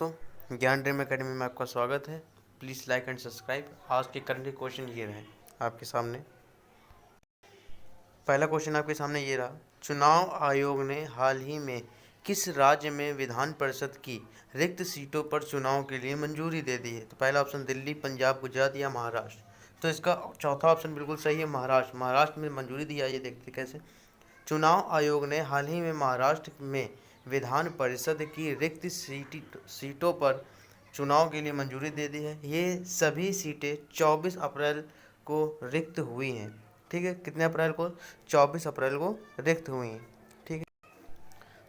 दोस्तों, ज्ञान dream academy में आपका स्वागत है। Please like and subscribe. आज के करंट क्वेश्चन ये रहे आपके सामने। पहला क्वेश्चन आपके सामने ये रहा, चुनाव आयोग ने हाल ही में किस राज्य में विधान परिषद की रिक्त सीटों पर चुनाव के लिए मंजूरी दे दी है? तो पहला ऑप्शन दिल्ली, पंजाब, गुजरात या महाराष्ट्र। तो इसका चौथा ऑप्शन बिल्कुल सही है, महाराष्ट्र। महाराष्ट्र में मंजूरी दी है, ये देखते कैसे। चुनाव आयोग ने हाल ही में महाराष्ट्र में विधान परिषद की रिक्त सीटों पर चुनाव के लिए मंजूरी दे दी है। ये सभी सीटें 24 अप्रैल को रिक्त हुई हैं। ठीक है, कितने अप्रैल को? 24 अप्रैल को रिक्त हुई हैं। ठीक है।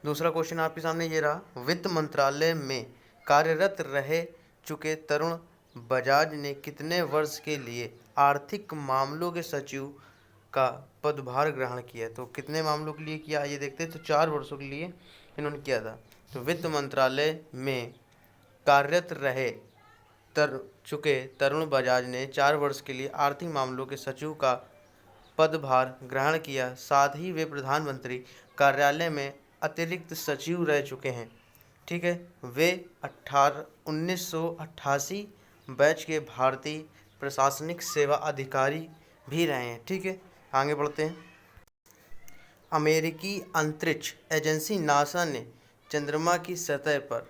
दूसरा क्वेश्चन आपके सामने ये रहा, वित्त मंत्रालय में कार्यरत रह चुके तरुण बजाज ने कितने वर्ष के लिए आर्थिक मामलों के सचिव का पदभार ग्रहण किया? तो कितने मामलों के लिए किया, ये देखते हैं। तो 4 वर्षों के लिए इन्होंने किया था। तो वित्त मंत्रालय में कार्यरत रहे चुके तरुण बजाज ने 4 वर्ष के लिए आर्थिक मामलों के सचिव का पदभार ग्रहण किया। साथ ही वे प्रधानमंत्री कार्यालय में अतिरिक्त सचिव रह चुके हैं। ठीक है, वे 1988 बैच के भारतीय प्रशासनिक सेवा अधिकारी भी रहे हैं। ठीक है, आगे बढ़ते हैं। अमेरिकी अंतरिक्ष एजेंसी नासा ने चंद्रमा की सतह पर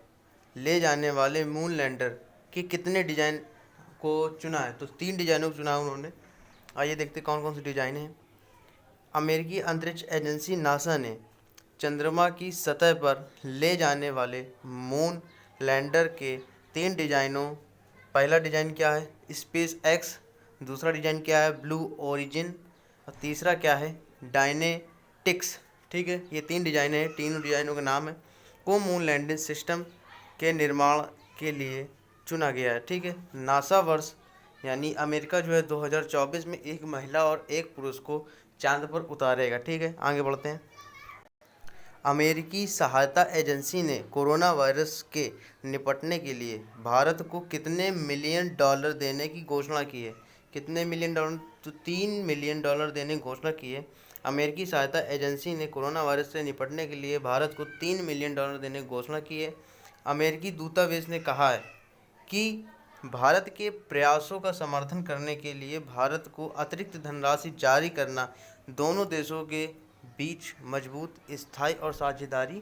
ले जाने वाले मून लैंडर के कितने डिजाइन को चुना है? तो 3 डिजाइनों को चुना उन्होंने। आइए देखते कौन कौन सी डिजाइन है। अमेरिकी अंतरिक्ष एजेंसी नासा ने चंद्रमा की सतह पर ले जाने वाले मून लैंडर के 3 डिजाइनों, पहला डिजाइन क्या है? Space x. दूसरा डिजाइन क्या है? Blue origin. और तीसरा क्या है? डायनेटिक्स। ठीक है, ये 3 डिजाइन है। तीनों डिजाइनों का नाम है को मून लैंडिंग सिस्टम के निर्माण के लिए चुना गया है। ठीक है, नासा वर्ष यानी अमेरिका जो है 2024 में एक महिला और एक पुरुष को चांद पर उतारेगा। ठीक है, आगे बढ़ते हैं। अमेरिकी सहायता एजेंसी ने कोरोना वायरस के निपटने के लिए भारत को कितने मिलियन डॉलर देने की घोषणा की है? कितने मिलियन डॉलर? तो 3 मिलियन डॉलर देने की घोषणा की है। अमेरिकी सहायता एजेंसी ने कोरोना वायरस से निपटने के लिए भारत को 3 मिलियन डॉलर देने की घोषणा की है। अमेरिकी दूतावास ने कहा है कि भारत के प्रयासों का समर्थन करने के लिए भारत को अतिरिक्त धनराशि जारी करना दोनों देशों के बीच मजबूत, स्थायी और साझेदारी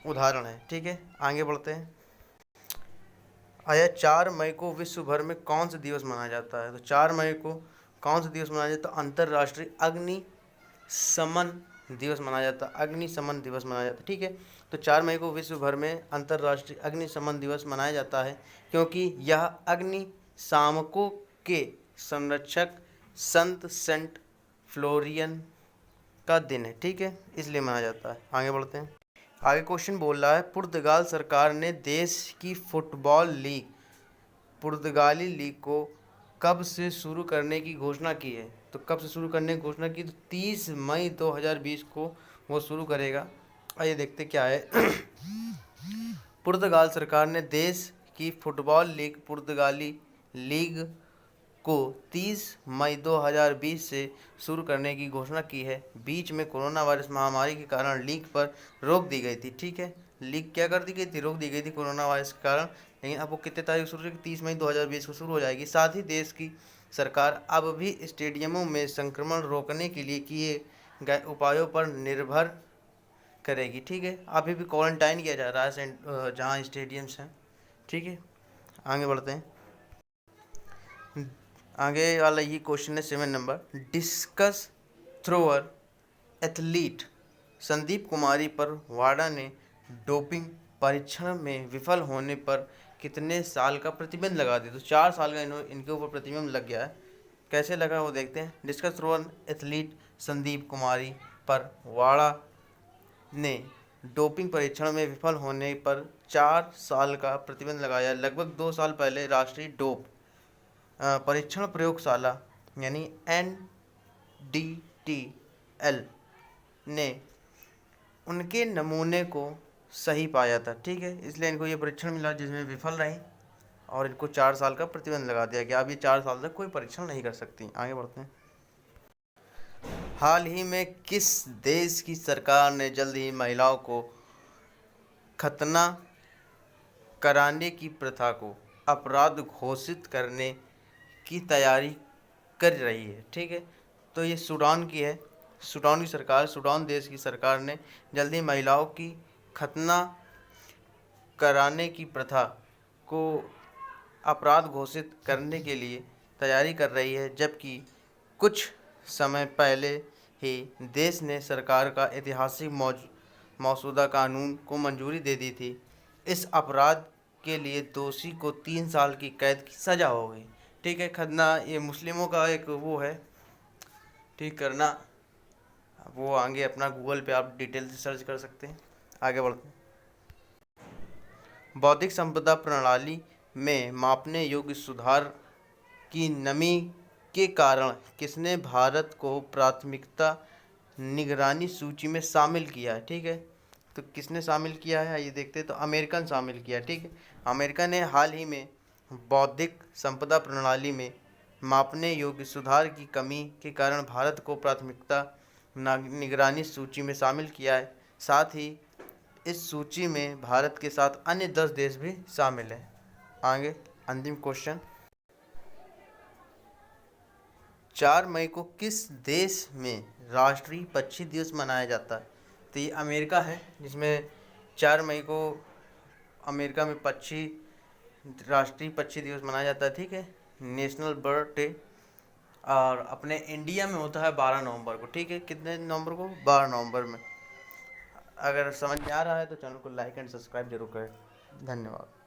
उदाहरण है। ठीक है, आगे बढ़ते हैं। आया 4 मई को विश्व भर में कौन सा दिवस मनाया जाता है? तो 4 मई को कौन सा दिवस मनाया जाता है? अंतर्राष्ट्रीय अग्निशमन दिवस मनाया जाता है। अग्निशमन दिवस मनाया जाता है। ठीक है, तो 4 मई को विश्व भर में अंतर्राष्ट्रीय अग्निशमन दिवस मनाया जाता है क्योंकि यह अग्निशामकों के संरक्षक संत सेंट फ्लोरियन का दिन है। ठीक है, इसलिए मनाया जाता है। आगे बढ़ते हैं। आगे क्वेश्चन बोल रहा है, पुर्तगाल सरकार ने देश की फुटबॉल लीग पुर्तगाली लीग को कब से शुरू करने की घोषणा की है? तो कब से शुरू करने की घोषणा की? तो 30 मई 2020 को वो शुरू करेगा। आइए देखते क्या है। पुर्तगाल सरकार ने देश की फुटबॉल लीग पुर्तगाली लीग को 30 मई 2020 से शुरू करने की घोषणा की है। बीच में कोरोना वायरस महामारी के कारण लीग पर रोक दी गई थी। ठीक है, लीग क्या कर दी गई थी? रोक दी गई थी कोरोना वायरस के कारण। लेकिन अब वो कितने तारीख शुरू होगी? 30 मई 2020 को शुरू हो जाएगी। साथ ही देश की सरकार अब भी स्टेडियमों में संक्रमण रोकने के लिए किए गए उपायों पर निर्भर करेगी। ठीक है, अभी भी क्वारंटाइन किया जा रहा है जहाँ स्टेडियम्स हैं। ठीक है, आगे बढ़ते हैं। आगे वाला ये क्वेश्चन है 7 number, discus thrower athlete Sandeep Kumari पर वाडा ने डोपिंग परीक्षण में विफल होने पर कितने साल का प्रतिबंध लगा दिया? तो 4 साल का इनके ऊपर प्रतिबंध लग गया है। कैसे लगा वो देखते हैं। Discuss thrower athlete Sandeep Kumari पर वाडा ने डोपिंग परीक्षण में विफल होने पर 4 साल का प्रतिबंध लगाया। लगभग 2 साल पहले राष्ट्रीय डोप परीक्षण प्रयोगशाला यानी NDTL ने उनके नमूने को सही पाया था। ठीक है, इसलिए इनको ये परीक्षण मिला जिसमें विफल रही और इनको 4 साल का प्रतिबंध लगा दिया गया। अब ये 4 साल तक कोई परीक्षण नहीं कर सकती। आगे बढ़ते हैं। हाल ही में किस देश की सरकार ने जल्द ही महिलाओं को खतना कराने की प्रथा को अपराध घोषित करने की तैयारी कर रही है। ठीक है, तो ये सूडान की है। सूडान की सरकार, सूडान देश की सरकार ने जल्दी महिलाओं की खतना कराने की प्रथा को अपराध घोषित करने के लिए तैयारी कर रही है, जबकि कुछ समय पहले ही देश ने सरकार का ऐतिहासिक मौजूदा कानून को मंजूरी दे दी थी। इस अपराध के लिए दोषी को 3 साल की कैद की सज़ा हो गई। ठीक है, खतना ये मुस्लिमों का एक वो है ठीक करना। वो आगे अपना गूगल पे आप डिटेल से सर्च कर सकते हैं। आगे बढ़ते हैं। बौद्धिक संपदा प्रणाली में मापने योग्य सुधार की नमी के कारण किसने भारत को प्राथमिकता निगरानी सूची में शामिल किया है? ठीक है, तो किसने शामिल किया है ये देखते हैं। तो अमेरिकन शामिल किया। ठीक है, अमेरिका ने हाल ही में बौद्धिक संपदा प्रणाली में मापने योग्य सुधार की कमी के कारण भारत को प्राथमिकता निगरानी सूची में शामिल किया है। साथ ही इस सूची में भारत के साथ अन्य 10 देश भी शामिल हैं। आगे अंतिम क्वेश्चन, 4 मई को किस देश में राष्ट्रीय पक्षी दिवस मनाया जाता है? तो ये अमेरिका है, जिसमें 4 मई को अमेरिका में राष्ट्रीय पक्षी दिवस मनाया जाता है। ठीक है, नेशनल बर्ड डे। और अपने इंडिया में होता है 12 नवंबर को। ठीक है, कितने नवंबर को? 12 नवंबर में। अगर समझ में आ रहा है तो चैनल को लाइक एंड सब्सक्राइब जरूर करें। धन्यवाद।